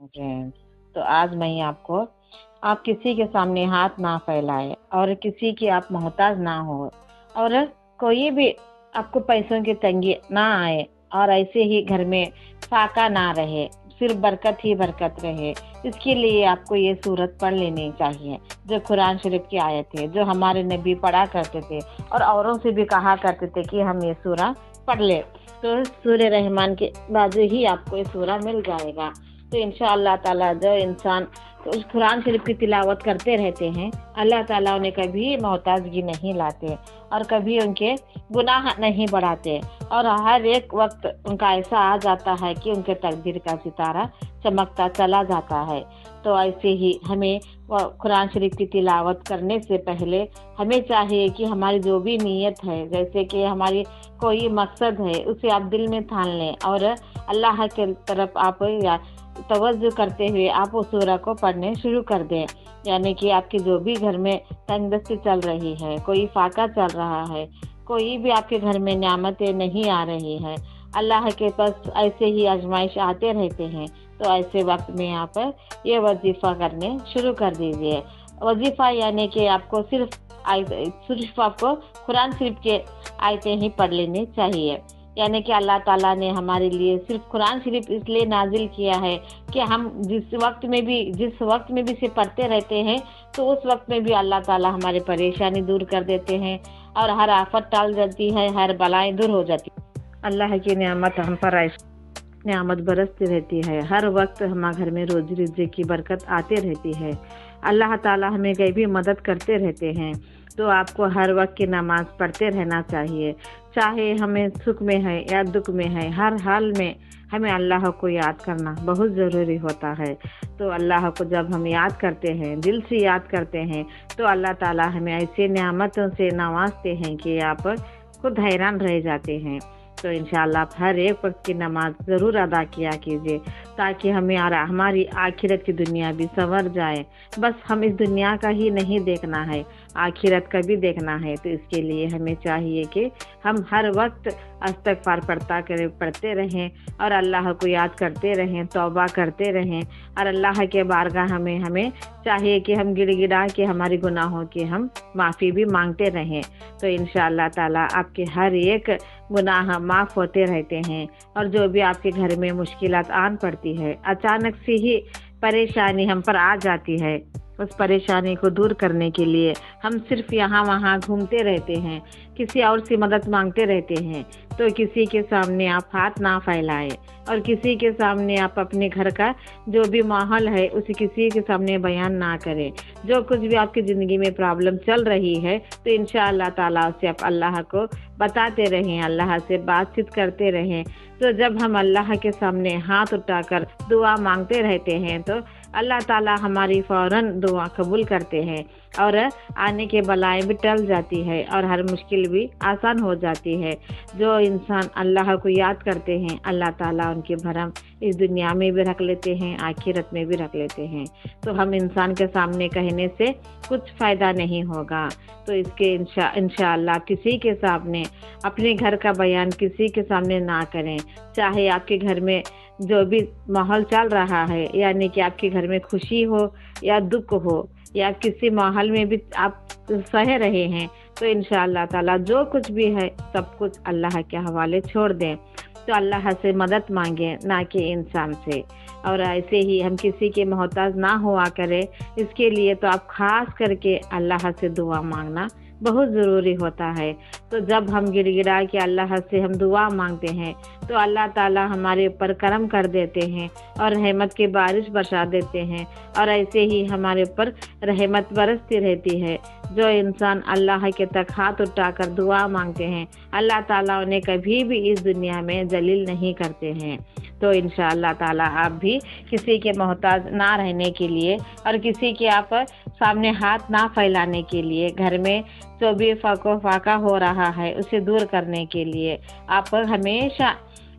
Friends, तो आज मैं आपको आप किसी के सामने हाथ ना फैलाए और किसी की आप मोहताज ना हो और कोई भी आपको पैसों की तंगी ना आए और ऐसे ही घर में फाका ना रहे, सिर्फ बरकत ही बरकत रहे। इसके लिए आपको ये सूरत पढ़ लेनी चाहिए जो कुरान शरीफ की आयत है, जो हमारे नबी पढ़ा करते थे और औरों से भी कहा करते थे कि हम ये सूरा पढ़ ले। तो सूर्य रहमान के बाजू ही आपको ये सूरा मिल जाएगा। तो इंशाअल्लाह ताला जो इंसान तो उस कुरान शरीफ की तिलावत करते रहते हैं, अल्लाह ताला उन्हें कभी मोहताजगी नहीं लाते और कभी उनके गुनाह नहीं बढ़ाते और हर एक वक्त उनका ऐसा आ जाता है कि उनके तकदीर का सितारा चमकता चला जाता है। तो ऐसे ही हमें कुरान शरीफ की तिलावत करने से पहले हमें चाहिए कि हमारी जो भी नीयत है, जैसे कि हमारी कोई मकसद है, उसे आप दिल में ठान लें और अल्लाह के तरफ आप तवज्जो करते हुए आप उस सूरा को पढ़ने शुरू कर दें। यानी कि आपके जो भी घर में तंगदस्ती चल रही है, कोई फाका चल रहा है, कोई भी आपके घर में नियामतें नहीं आ रही है, अल्लाह के पास ऐसे ही आजमाइश आते रहते हैं, तो ऐसे वक्त में आप ये वजीफ़ा करने शुरू कर दीजिए। वजीफ़ा यानी कि आपको सिर्फ आपको कुरान शरीफ के आयतें ही पढ़ लेनी चाहिए। यानी कि अल्लाह ताला ने हमारे लिए सिर्फ कुरान शरीफ इसलिए नाजिल किया है कि हम जिस वक्त में भी इसे पढ़ते रहते हैं, तो उस वक्त में भी अल्लाह ताला हमारी परेशानी दूर कर देते हैं और हर आफत टाल जाती है, हर बलाएं दूर हो जाती है। अल्लाह की नियामत हम पर नियामत बरसती रहती है, हर वक्त हमारे घर में रोजी रिज़्क़ की बरकत आती रहती है। अल्लाह ताला हमें गैबी मदद करते रहते हैं। तो आपको हर वक्त की नमाज पढ़ते रहना चाहिए, चाहे हमें सुख में है या दुख में है, हर हाल में हमें अल्लाह को याद करना बहुत ज़रूरी होता है। तो अल्लाह को जब हम याद करते हैं, दिल से याद करते हैं, तो अल्लाह ताला हमें ऐसे नियामतों से नवाजते हैं कि आप खुद हैरान रह जाते हैं। तो इंशाअल्लाह आप हर एक वक्त की नमाज ज़रूर अदा किया कीजिए, ताकि हमारी आखिरत की दुनिया भी संवर जाए। बस हम इस दुनिया का ही नहीं देखना है, आखिरत का भी देखना है। तो इसके लिए हमें चाहिए कि हम हर वक्त इस्तिग़फ़ार पढ़ते रहें और अल्लाह को याद करते रहें, तौबा करते रहें और अल्लाह के बारगाह में हमें चाहिए कि हम गिड़गिड़ा के हमारे गुनाहों की हम माफ़ी भी मांगते रहें। तो इंशाअल्लाह ताला आपके हर एक गुनाह माफ़ होते रहते हैं और जो भी आपके घर में मुश्किलात आन पड़ती है, अचानक से ही परेशानी हम पर आ जाती है, उस परेशानी को दूर करने के लिए हम सिर्फ यहाँ वहाँ घूमते रहते हैं, किसी और से मदद मांगते रहते हैं। तो किसी के सामने आप हाथ ना फैलाएं और किसी के सामने आप अपने घर का जो भी माहौल है उसे किसी के सामने बयान ना करें। जो कुछ भी आपकी ज़िंदगी में प्रॉब्लम चल रही है, तो इंशाअल्लाह ताला उससे आप अल्लाह को बताते रहें, अल्लाह से बातचीत करते रहें। तो जब हम अल्लाह के सामने हाथ उठाकर दुआ मांगते रहते हैं, तो अल्लाह ताला हमारी फ़ौरन दुआ कबूल करते हैं और आने के बलाएं भी टल जाती है और हर मुश्किल भी आसान हो जाती है। जो इंसान अल्लाह को याद करते हैं, अल्लाह ताला उनके भरम इस दुनिया में भी रख लेते हैं, आखिरत में भी रख लेते हैं। तो हम इंसान के सामने कहने से कुछ फ़ायदा नहीं होगा। तो इसके इंशाअल्लाह किसी के सामने अपने घर का बयान किसी के सामने ना करें, चाहे आपके घर में जो भी माहौल चल रहा है, यानी कि आपके घर में खुशी हो या दुख हो या किसी माहौल में भी आप सह रहे हैं, तो इंशाअल्लाह ताला जो कुछ भी है सब कुछ अल्लाह के हवाले छोड़ दें। तो अल्लाह से मदद मांगें, ना कि इंसान से। और ऐसे ही हम किसी के मोहताज ना हुआ करें, इसके लिए तो आप खास करके अल्लाह से दुआ मांगना बहुत ज़रूरी होता है। तो जब हम गिड़गिड़ा के अल्लाह से हम दुआ मांगते हैं, तो अल्लाह ताला हमारे ऊपर करम कर देते हैं और रहमत की बारिश बरसा देते हैं और ऐसे ही हमारे ऊपर रहमत बरसती रहती है। जो इंसान अल्लाह के तक हाथ उठाकर दुआ मांगते हैं, अल्लाह ताला उन्हें कभी भी इस दुनिया में जलील नहीं करते हैं। तो इंशाअल्लाह ताला आप भी किसी के मोहताज ना रहने के लिए और किसी के आप सामने हाथ ना फैलाने के लिए, घर में जो भी फाका हो रहा है उसे दूर करने के लिए आप हमेशा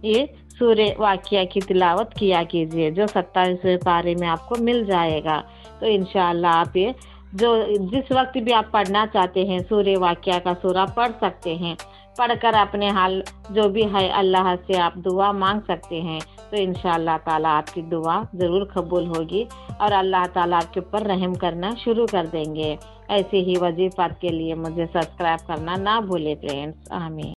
ये सूरह वाक़िया की तिलावत किया कीजिए, जो 27वें पारे में आपको मिल जाएगा। तो इंशाअल्लाह आप ये जो जिस वक्त भी आप पढ़ना चाहते हैं सूरह वाक़िया का सूरा पढ़ सकते हैं। پڑھ کر اپنے حال جو بھی ہے اللہ سے آپ دعا مانگ سکتے ہیں، تو انشاءاللہ تعالیٰ آپ کی دعا ضرور قبول ہوگی اور اللہ تعالیٰ آپ کے اوپر رحم کرنا شروع کر دیں گے۔ ایسے ہی وظیفات کے لیے مجھے سبسکرائب کرنا نہ بھولے فرینڈس۔ آمین۔